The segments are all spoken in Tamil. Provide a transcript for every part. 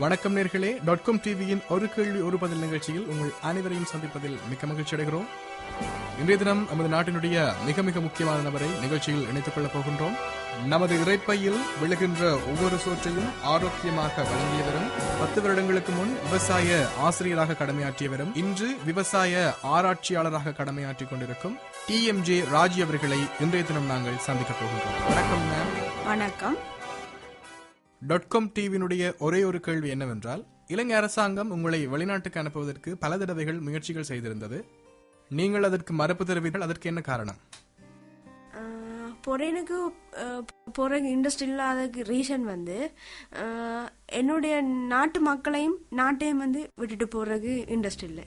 வணக்கம் நேர்களே. .com டிவியின் ஒரு கேள்வி ஒரு பதில் நிகழ்ச்சியில் உங்கள் அனைவரையும் சந்திப்பதில் மிக்க மகிழ்ச்சி அடைகிறோம். இன்றைய தினம் நமது நாட்டினுடைய மிக மிக முக்கியமான நபரை நிகழ்ச்சியில் இணைத்துக் கொள்ளப் போகின்றோம். நமது இறைப்பையில் விழுகின்ற ஒவ்வொரு சோற்றையும் ஆரோக்கியமாக வழங்கியவரும் 10 வருடங்களுக்கு முன் விவசாய ஆசிரியராக கடமையாற்றியவரும் இன்று விவசாய ஆராய்ச்சியாளராக கடமையாற்றிக் கொண்டிருக்கும் TMJ ராஜி அவர்களை இன்றைய தினம் நாங்கள் சந்திக்கப் போகின்றோம். வணக்கம் மேம். வணக்கம். .com டிவியினுடைய ஒரே ஒரு கேள்வி என்னவென்றால், இலங்கை அரசாங்கம் உங்களை வெளிநாட்டுக்கு அனுப்புவதற்கு பல தடவைகள் முயற்சிகள் செய்திருந்தது. நீங்கள் அதற்கு மறுப்பு தெரிவித்தால் அதற்கு என்ன காரணம்? எனக்கு போகிற இன்ட்ரெஸ்ட் இல்லாததுக்கு ரீசன் என்னுடைய நாட்டு மக்களையும் நாட்டையும் விட்டுட்டு போறதுக்கு இன்ட்ரெஸ்ட் இல்லை.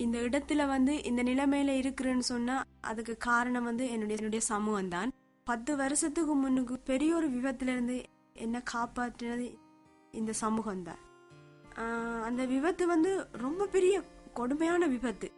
இந்த இடத்துல இந்த நிலைமையில இருக்கிறேன்னு சொன்னா அதுக்கு காரணம் என்னுடைய சமூகம் தான். 10 வருஷத்துக்கு முன்னுக்கு பெரிய ஒரு விபத்துல இருந்து என்ன காப்பாற்றினது இந்த சமூகம் தான். அந்த விபத்து ரொம்ப பெரிய கொடுமையான விபத்து.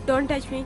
Don't touch me.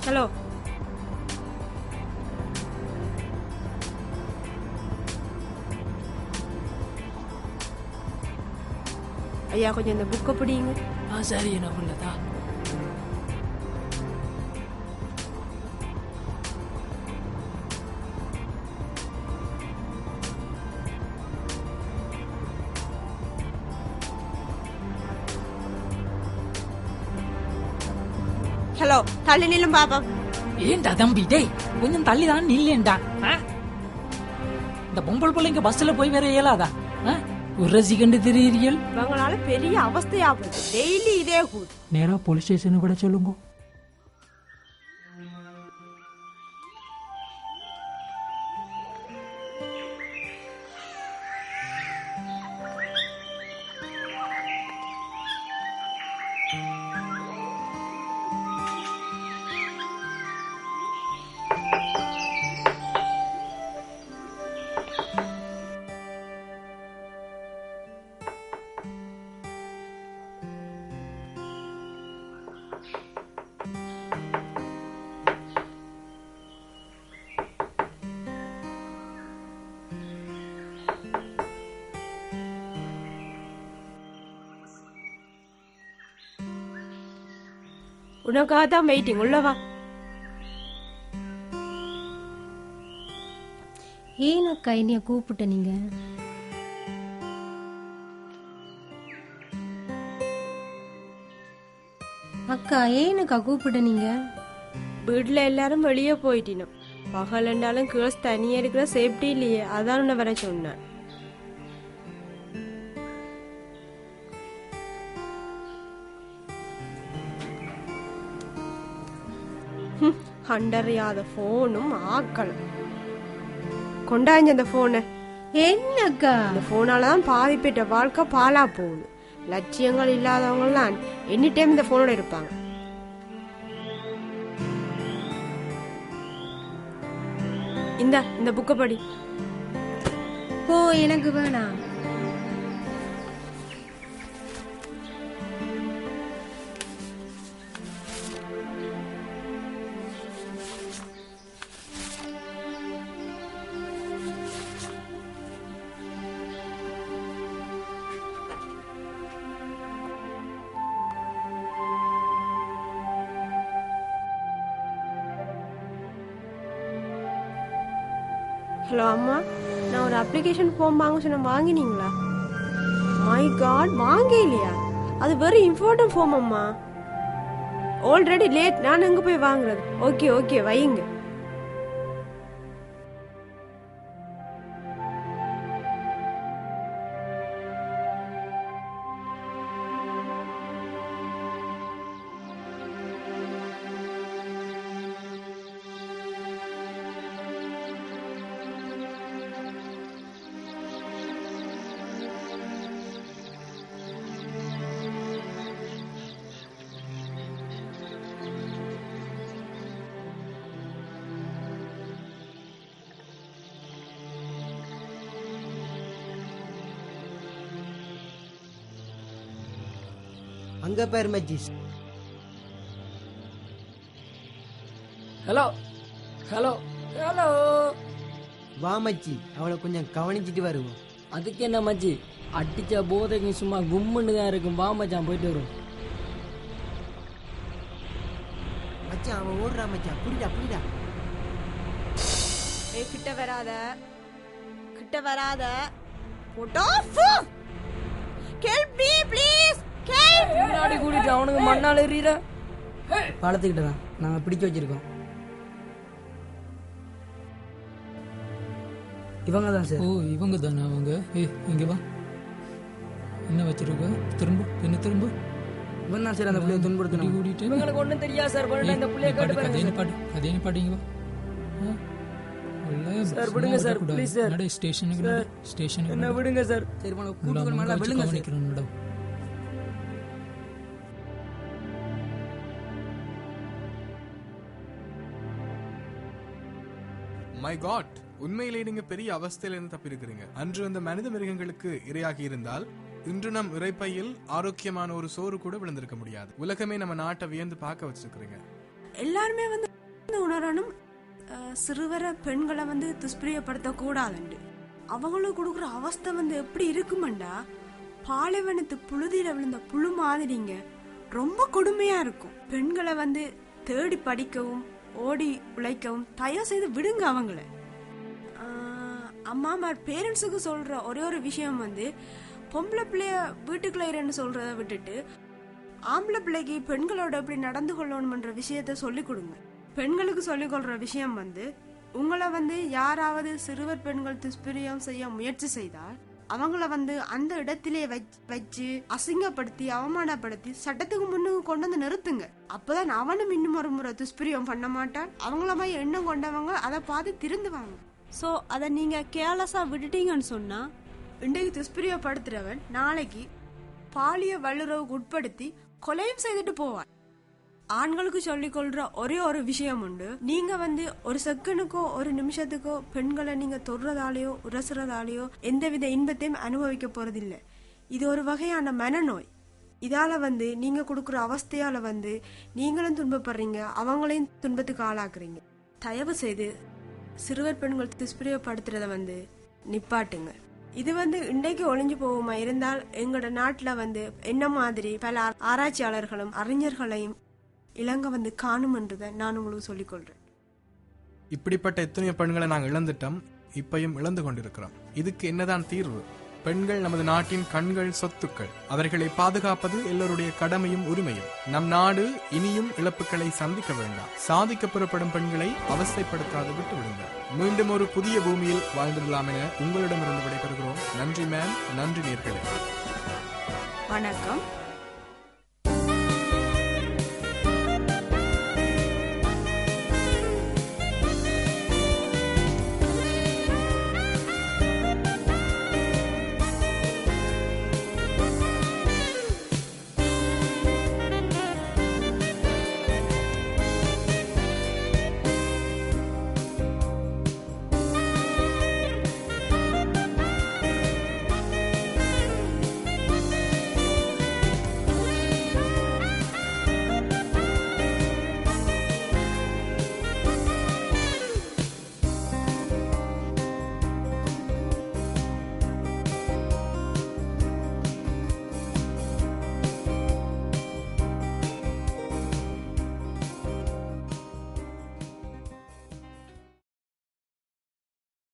ஹலோ. ஐயா கொஞ்சம் இந்த புக்கை பிடிங்க. சரி, என்ன உள்ளதா? ஹலோ, தள்ளி நில்லும் பாப்பா. ஏண்டா தம்பி, டேய் கொஞ்சம் தள்ளிதான் நில்லேண்டா. இந்த பொம்பள் பிள்ளைங்க பஸ்ல போய் வேற இயலாதா? ஒரு ரசிகண்டு திரியல் இவங்களால பெரிய அவஸ்தையா போகுது. டெய்லி இதே கூடு. நேரா போலீஸ் ஸ்டேஷன் விட சொல்லுங்க. உனக்காக தான் வெயிட்டிங். உள்ளவா. ஏன் அக்கா என்னைய கூப்பிட்ட நீங்க? அக்கா ஏனக்கா கூப்பிட்ட நீங்க? வீட்டுல எல்லாரும் வெளியே போயிட்டினோம். பகல் ரெண்டாலும் கேர்ள்ஸ் தனியா இருக்கிற சேஃப்டி இல்லையே, அதான் உன்னை வர சொன்னேன். கண்டறியாத போனும் ஆக்களும் கொண்டாஞ்ச அந்த போனை. என்னக்கா இந்த போனாலதான் பாதிப்பேற்ற வாழ்க்கை பாலா போகுது. லட்சியங்கள் இல்லாதவங்கலாம் எனி டைம் இந்த போனோட இருப்பாங்க. இந்த புக்கை படி. ஓ, எனக்கு வேணாம். ஹலோ அம்மா, நான் ஒரு அப்ளிகேஷன் ஃபார்ம் வாங்க சொன்ன, வாங்கினீங்களா? மை காட், வாங்க இல்லையா? அது வெரி இம்பார்ட்டன்ட் ஃபார்ம் அம்மா. Already late. நான் எங்க போய் வாங்குறது? ஓகே ஓகே வைங்க. அங்க பேர் மச்சி. Hello hello hello. வா மச்சி, அவளை கொஞ்சம் கவனிச்சிட்டு வருவோம். அதுக்கு என்ன மச்சி, அடிச்ச போதைக்கு சும்மா கும்முன்னு தான் இருக்கும். வா மச்சான் போயிட்டு வரும். மச்சான் அவன் ஓடுறா மச்சான், புரிடா புரிடா. ஏய் கிட்ட வராத, கிட்ட வராத. Photo help me please. முன்னாடி கூட்டிட்டு அவனுக்கு மண்ணால் எறிகிற பழத்துக்கிட்ட தான் நாங்கள் பிடிச்சு வச்சிருக்கோம். இவங்க தான் சார். ஓ இவங்க தானே அவங்க. இங்க வா. என்ன வச்சிருக்க? திரும்ப என்ன திரும்ப? இவன் தான் சார் அந்த பிள்ளைய துன்புறுத்தணும். கூட்டிட்டு இவங்களுக்கு ஒன்றும் தெரியாது சார். இந்த பிள்ளைய கேட்டு பாருங்க. அதே பாட்டிங்க வா. சார் விடுங்க சார் ப்ளீஸ் சார். ஸ்டேஷனுக்கு ஸ்டேஷனுக்கு என்ன விடுங்க சார். சரி போன கூட்டுக்கு மேல விடுங்க சார். மை காட், உண்மையிலே நீங்க பெரிய அவஸ்தையிலிருந்து தப்பிருக்கிறீங்க. அன்று அந்த மனித மிருகங்களுக்கு இரையாகி இருந்தால் இன்று நம் இறைப்பையில் ஆரோக்கியமான ஒரு சோறு கூட விழுந்திருக்க முடியாது. உலகமே நம்ம நாட்டை வியந்து பார்க்க வச்சிருக்கிறீங்க. எல்லாருமே வந்து உணரணும், சிறுவர பெண்களை வந்து துஷ்பிரியப்படுத்த கூடாதுண்டு. அவங்களுக்கு கொடுக்குற அவஸ்தை வந்து எப்படி இருக்குமெண்டா, பாலைவனத்து புழுதியில விழுந்த புழு மாதிரிங்க. ரொம்ப கொடுமையா இருக்கும். பெண்களை வந்து தேடி படிக்கவும் ஓடி உழைக்கவும் தயவு செய்து விடுங்க அவங்கள. அம்மா பேரண்ட்ஸுக்கு சொல்ற ஒரே ஒரு விஷயம் வந்து, பொம்பளை பிள்ளைய வீட்டுக்குள்ள இருன்னு சொல்றத விட்டுட்டு ஆம்பளை பிள்ளைக்கு பெண்களோட எப்படி நடந்து கொள்ளணும்ன்ற விஷயத்த சொல்லி கொடுங்க. பெண்களுக்கு சொல்லிக் கொள்ற விஷயம் வந்து, உங்களை வந்து யாராவது சிறுவர் பெண்கள் துஷ்பிரியம் செய்ய முயற்சி செய்தால் அவங்கள வந்து அந்த இடத்திலே வச்சு அசிங்கப்படுத்தி அவமானப்படுத்தி சட்டத்துக்கு முன்னுக்கு கொண்டு வந்து நிறுத்துங்க. அப்பதான் அவனும் இன்னும் ஒரு முறை துஷ்பிரியம் பண்ண மாட்டான். அவங்கள மாதிரி எண்ணம் கொண்டவங்க அதை பார்த்து திருந்துவாங்க. சோ அதை நீங்க கேர்லெஸ்ஸா விட்டுட்டீங்கன்னு சொன்னா, இன்றைக்கு துஷ்பிரியப்படுத்துறவன் நாளைக்கு பாலிய வல்லுறவுக்கு உட்படுத்தி கொலையும் செய்துட்டு போவான். ஆண்களுக்கு சொல்லிக் கொள்ற ஒரே ஒரு விஷயம் உண்டு, நீங்க வந்து ஒரு செகண்டுக்கோ ஒரு நிமிஷத்துக்கோ பெண்களை நீங்க தொடுறதாலேயோ உரசுறதாலேயோ எந்தவித இன்பத்தையும் அனுபவிக்க போறதில்ல. இது ஒரு வகையான மனநோய். இதால வந்து நீங்க கொடுக்குற அவஸ்தையால வந்து நீங்களும் துன்பப்படுறீங்க, அவங்களையும் துன்பத்துக்கு ஆளாக்குறீங்க. தயவு செய்து சிறுவர் பெண்கள் துஷ்பிரியப்படுத்துறத வந்து நிப்பாட்டுங்க. இது வந்து இன்றைக்கு ஒளிஞ்சு போகுமா இருந்தால் எங்களோட நாட்டுல வந்து என்ன மாதிரி பல ஆராய்ச்சியாளர்களும் அறிஞர்களையும் இலங்கை வந்து காணும் என்றதை நான் உங்களுக்கு சொல்லிக் கொள்றேன். இப்படிப்பட்ட எத்தனையோ பெண்களை நாங்கள் இழந்துட்டோம், இப்பையும் இழந்து கொண்டிருக்கிறோம். இதுக்கு என்னதான் தீர்வு? பெண்கள் நமது நாட்டின் கண்கள், சொத்துக்கள். அவர்களை பாதுகாப்பது எல்லோருடைய கடமையும் உரிமையும். நம் நாடு இனியும் இழப்புகளை சந்திக்க வேண்டாம். சாதிக்க புறப்படும் பெண்களை அவஸ்தைப்படுத்தாது விட்டு விடுங்க. மீண்டும் ஒரு புதிய பூமியில் வாழ்ந்துடலாம் என உங்களிடமிருந்து விடைபெறுகிறோம். நன்றி மேம், நன்றி நேயர்களே. வணக்கம்.